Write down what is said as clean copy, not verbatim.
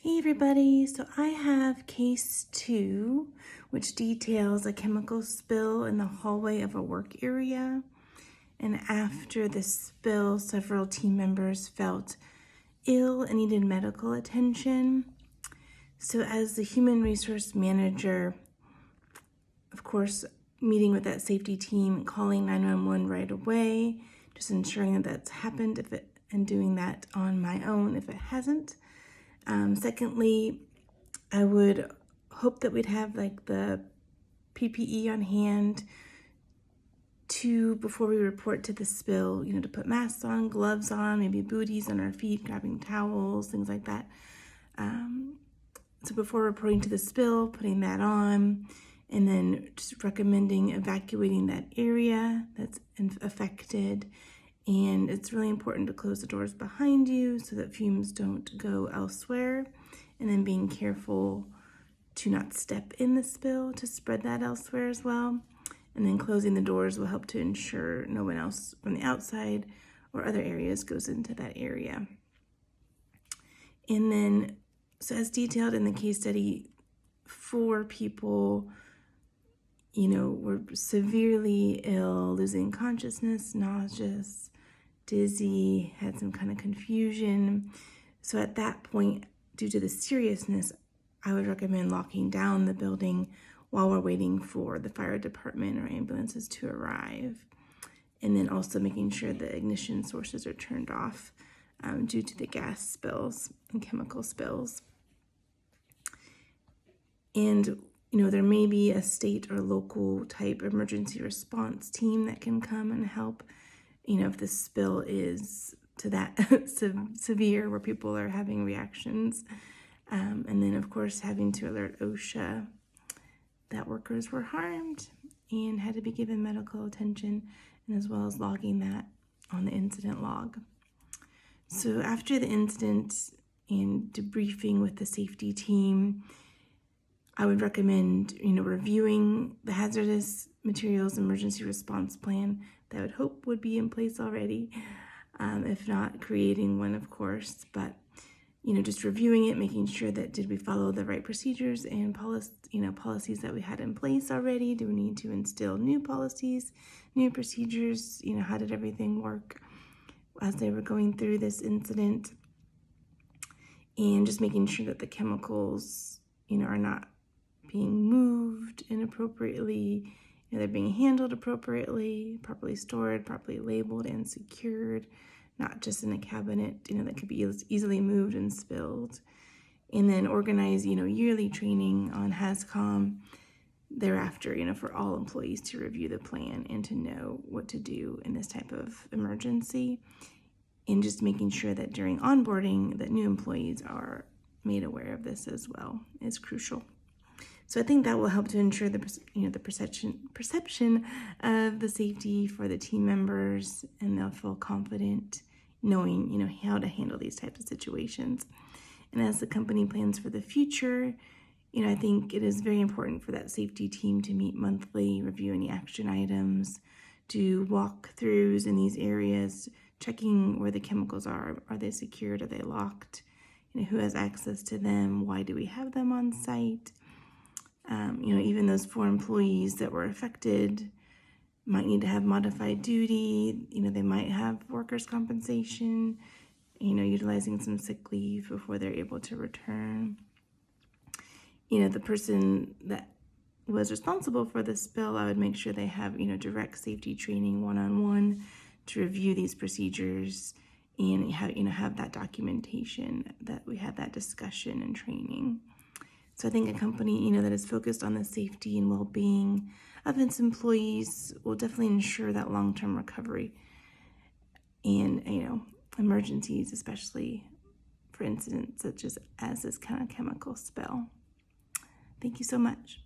Hey everybody, so I have case 2, which details a chemical spill in the hallway of a work area. And after the spill, several team members felt ill and needed medical attention. So as the human resource manager, of course, meeting with that safety team, calling 911 right away, just ensuring that that's happened and doing that on my own if it hasn't. Secondly, I would hope that we'd have like the PPE on hand before we report to the spill, to put masks on, gloves on, maybe booties on our feet, grabbing towels, things like that. So before reporting to the spill, putting that on, and then just recommending evacuating that area that's affected. And it's really important to close the doors behind you so that fumes don't go elsewhere. And then being careful to not step in the spill to spread that elsewhere as well. And then closing the doors will help to ensure no one else from the outside or other areas goes into that area. And then, so as detailed in the case study, 4 people were severely ill, losing consciousness, nauseous, dizzy, had some kind of confusion. So at that point, due to the seriousness, I would recommend locking down the building while we're waiting for the fire department or ambulances to arrive. And then also making sure the ignition sources are turned off due to the gas spills and chemical spills. And there may be a state or local type emergency response team that can come and help, if the spill is to that severe where people are having reactions. And then, of course, having to alert OSHA that workers were harmed and had to be given medical attention, and as well as logging that on the incident log. So after the incident and debriefing with the safety team, I would recommend, reviewing the hazardous materials emergency response plan that I would hope would be in place already. If not, creating one, of course, but, just reviewing it, making sure that did we follow the right procedures and policies that we had in place already? Do we need to instill new policies, new procedures? How did everything work as they were going through this incident? And just making sure that the chemicals, are not being moved inappropriately, they're being handled appropriately, properly stored, properly labeled and secured, not just in a cabinet, that could be easily moved and spilled. And then organize, yearly training on HazCom thereafter, for all employees to review the plan and to know what to do in this type of emergency. And just making sure that during onboarding that new employees are made aware of this as well is crucial. So I think that will help to ensure the perception of the safety for the team members, and they'll feel confident knowing, how to handle these types of situations. And as the company plans for the future, I think it is very important for that safety team to meet monthly, review any action items, do walkthroughs in these areas, checking where the chemicals are. Are they secured? Are they locked? Who has access to them? Why do we have them on site? Even those 4 employees that were affected might need to have modified duty. They might have workers' compensation, utilizing some sick leave before they're able to return. The person that was responsible for the spill, I would make sure they have, direct safety training one-on-one to review these procedures and have that documentation that we had that discussion and training. So I think a company, that is focused on the safety and well-being of its employees will definitely ensure that long-term recovery and, emergencies, especially for incidents such as this kind of chemical spill. Thank you so much.